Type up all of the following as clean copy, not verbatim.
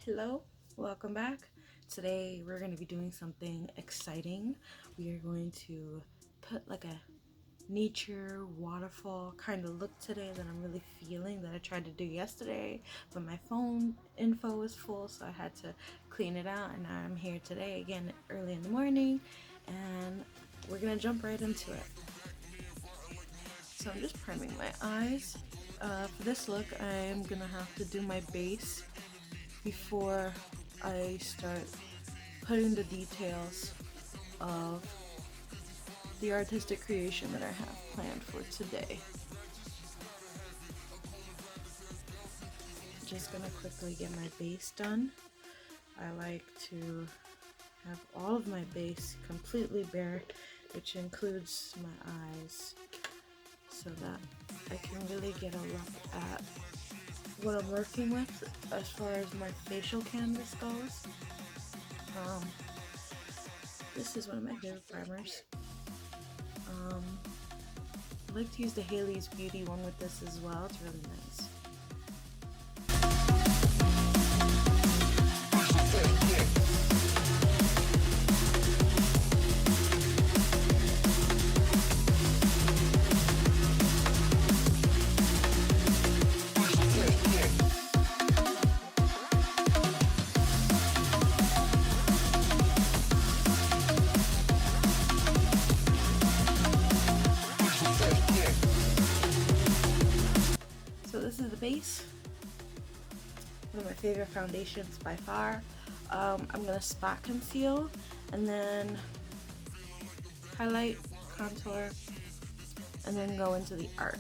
Hello, welcome back. Today we're going to be doing something exciting. We are going to put like a nature waterfall kind of look today that I'm really feeling, that I tried to do yesterday, but my phone info was full, so I had to clean it out, and now I'm here today again early in the morning, and we're going to jump right into it. So I'm just priming my eyes. For this look, I'm going to have to do my base before I start putting the details of the artistic creation that I have planned for today. Just gonna quickly get my base done. I like to have all of my base completely bare, which includes my eyes, so that I can really get a look at what I'm working with as far as my facial canvas goes. This is one of my favorite primers. I like to use the Haley's Beauty one with this as well. It's really nice. So this is the base, one of my favorite foundations by far. I'm gonna spot conceal and then highlight, contour, and then go into the art.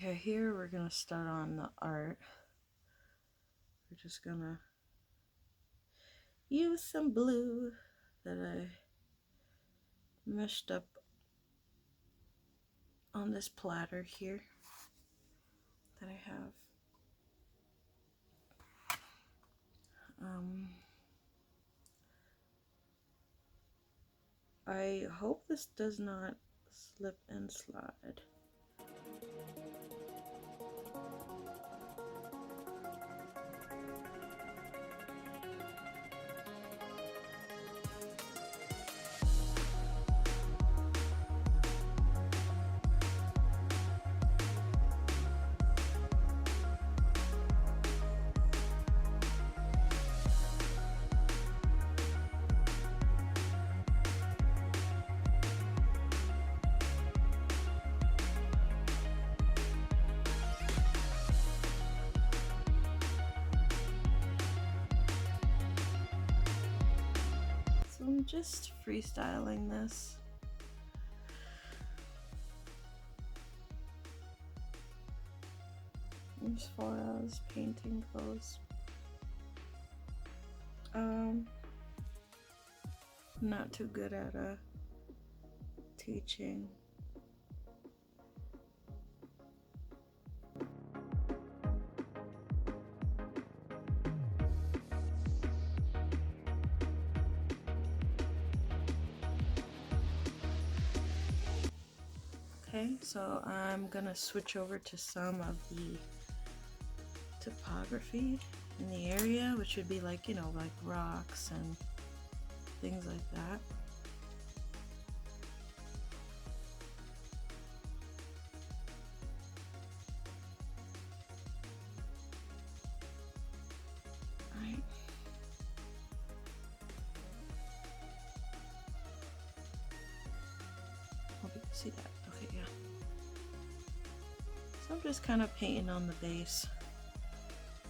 Okay, here we're gonna start on the art. We're just gonna use some blue that I meshed up on this platter here that I have. I hope this does not slip and slide. I'm just freestyling this. As far as painting goes, not too good at teaching. Okay, so I'm gonna switch over to some of the topography in the area, which would be like, you know, like rocks and things like that. Alright. Hope you can see that. Okay, yeah. So I'm just kind of painting on the base.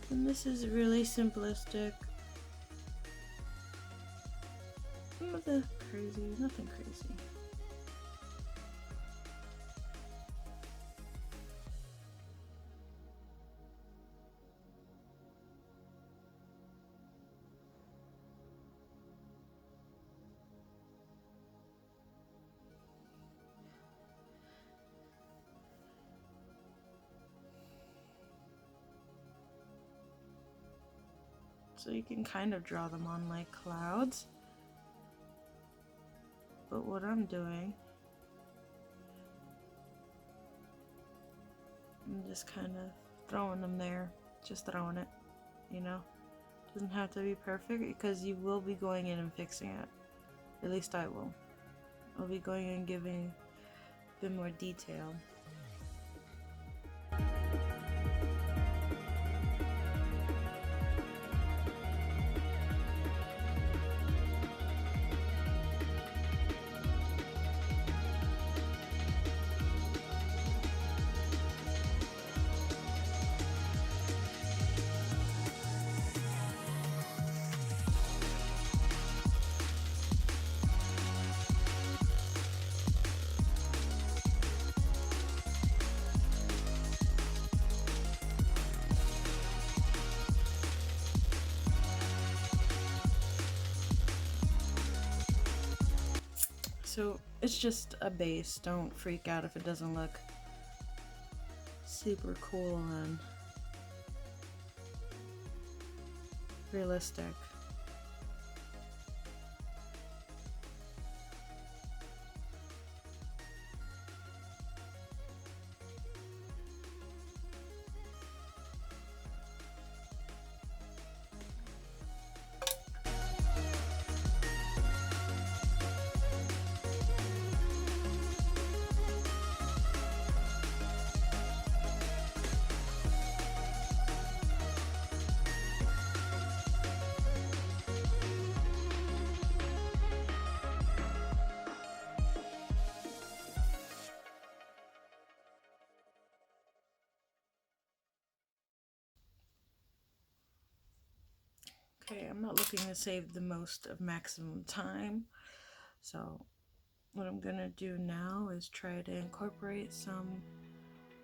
And this is really simplistic. Nothing crazy. So you can kind of draw them on like clouds. But what I'm doing, I'm just kind of throwing them there, just throwing it, you know? Doesn't have to be perfect because you will be going in and fixing it. At least I will. I'll be going in and giving a bit more detail. So it's just a base. Don't freak out if it doesn't look super cool and realistic. Okay, I'm not looking to save the most of maximum time, so what I'm gonna do now is try to incorporate some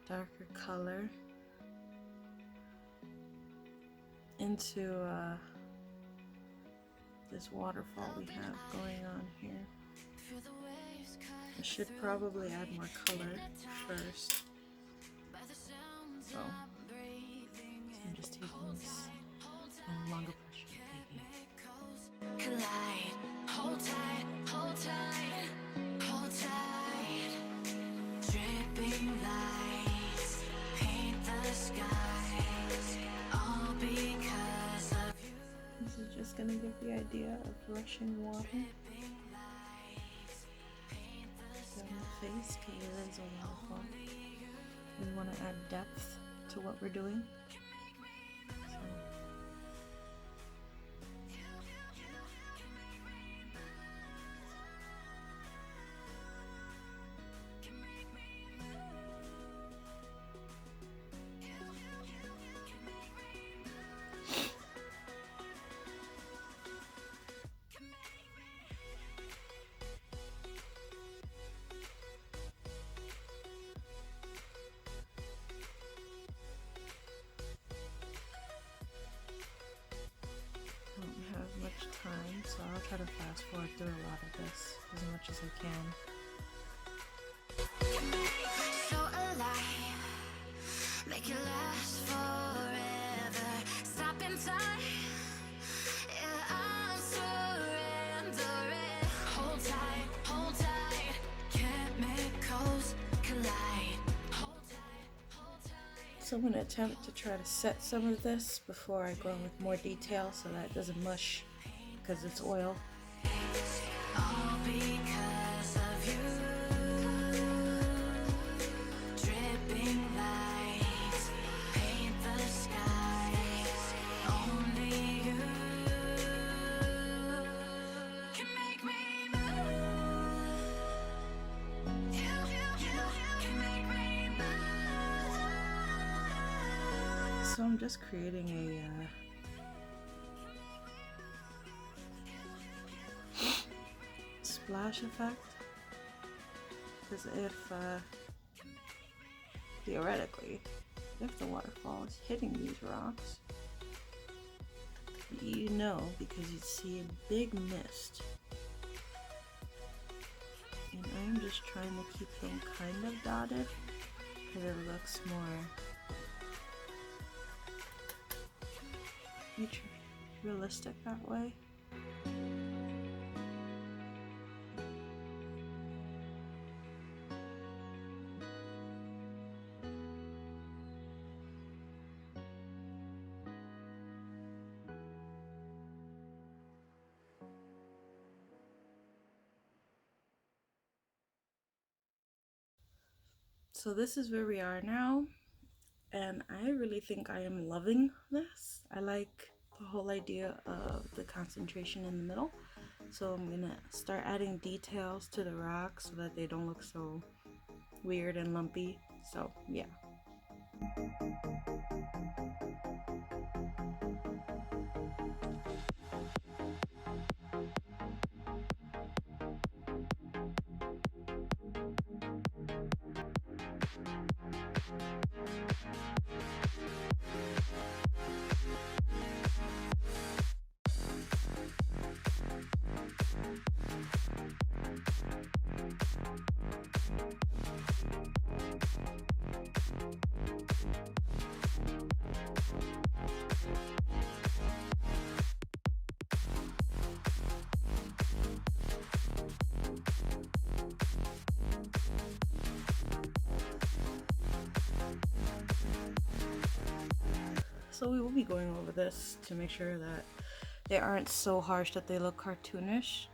darker color into this waterfall we have going on here. I should probably add more color first. So I'm just taking this longer brush. Collide, hold tight, hold tight, hold tight. Dripping lights paint the skies, all because of you. This is just gonna give the idea of rushing water down the face because it is a waterfall. We want to add depth to what we're doing. much time, so I'll try to fast forward through a lot of this as much as I can. So alive, make it last forever. Stop in time, yeah, I'm surrendering. Hold tight, chemicals collide. Hold tight. So I'm going to attempt to try to set some of this before I go in with more detail so that it doesn't mush because it's oil. All because of you. Dripping lights paint the skies. Only you can make me move. You can make me move. So I'm just creating a splash effect, because if theoretically, if the waterfall is hitting these rocks, you know, because you'd see a big mist. And I'm just trying to keep them kind of dotted because it looks more realistic that way. So this is where we are now, and I really think I am loving this. I like the whole idea of the concentration in the middle. So I'm gonna start adding details to the rocks so that they don't look so weird and lumpy. So yeah. So we will be going over this to make sure that they aren't so harsh that they look cartoonish.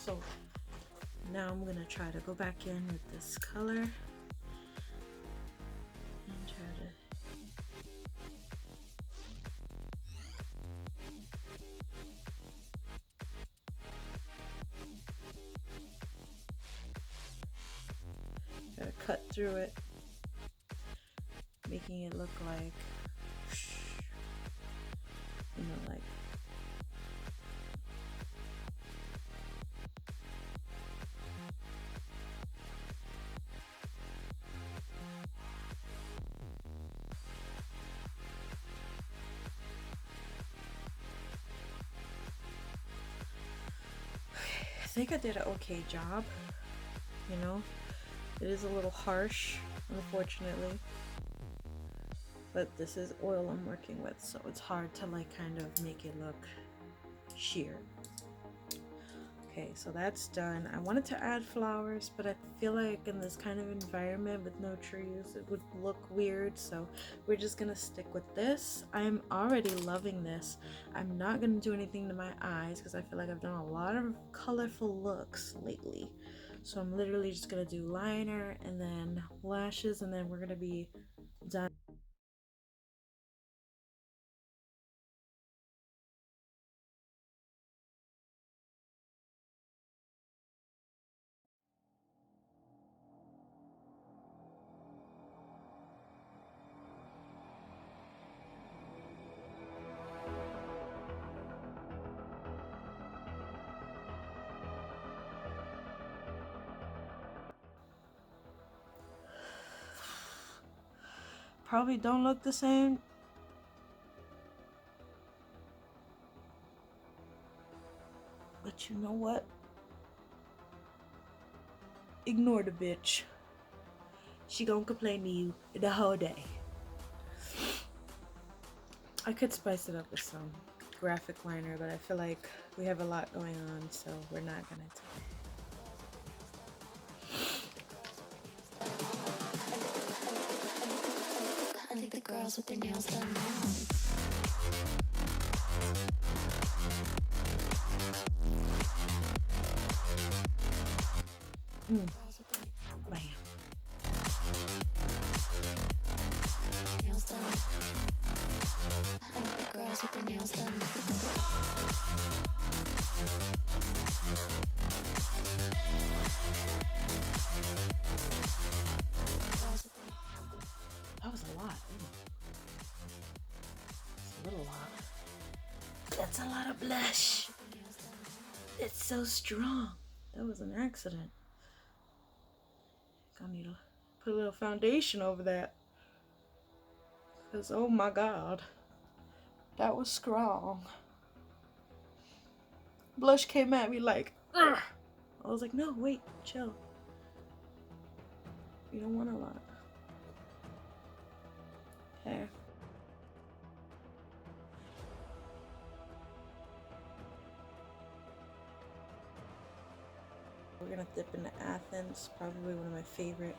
So now I'm gonna try to go back in with this color and try to cut through it, making it look like, you know, like I think I did an okay job, you know. It is a little harsh, unfortunately, but this is oil I'm working with, so it's hard to like kind of make it look sheer. Okay, so that's done. I wanted to add flowers, but I feel like in this kind of environment with no trees, it would look weird, so we're just gonna stick with this. I'm already loving this. I'm not gonna do anything to my eyes because I feel like I've done a lot of colorful looks lately. So I'm literally just gonna do liner and then lashes, and then we're gonna be done. Probably don't look the same. But you know what? Ignore the bitch. She gonna complain to you the whole day. I could spice it up with some graphic liner, but I feel like we have a lot going on, so we're not gonna do it. I think the girls with their nails done now. Bam. Nails done. I think the girls with their nails done. That was a lot. It's a little lot. That's a lot of blush. It's so strong. That was an accident. I need to put a little foundation over that. Because, oh my god. That was strong. Blush came at me like, ugh. I was like, no, wait, chill. You don't want a lot. Okay. We're gonna dip into Athens, probably one of my favorite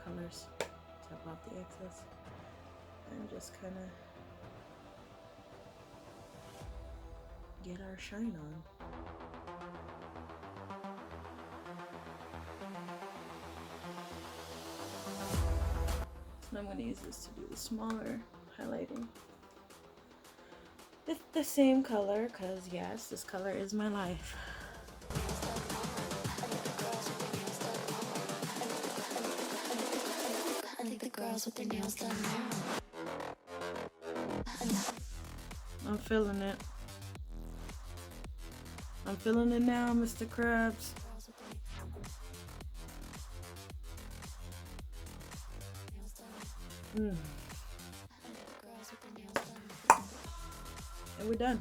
colors. Tap off the excess and just kind of get our shine on. So now I'm gonna use this to do the smaller highlighting. It's the same color, because yes, this color is my life. I think the girls with their nails done now. I'm feeling it. I'm feeling it now, Mr. Krabs. And we're done.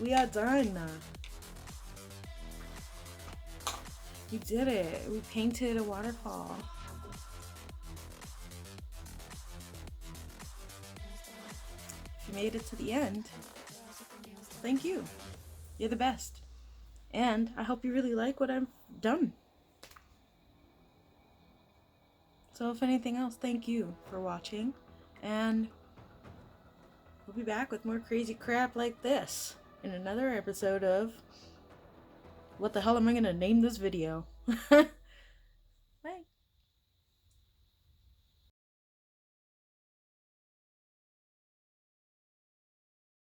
We are done. We did it. We painted a waterfall. If you made it to the end, thank you. You're the best. And I hope you really like what I've done. So if anything else, thank you for watching. And we'll be back with more crazy crap like this in another episode of what the hell am I gonna name this video?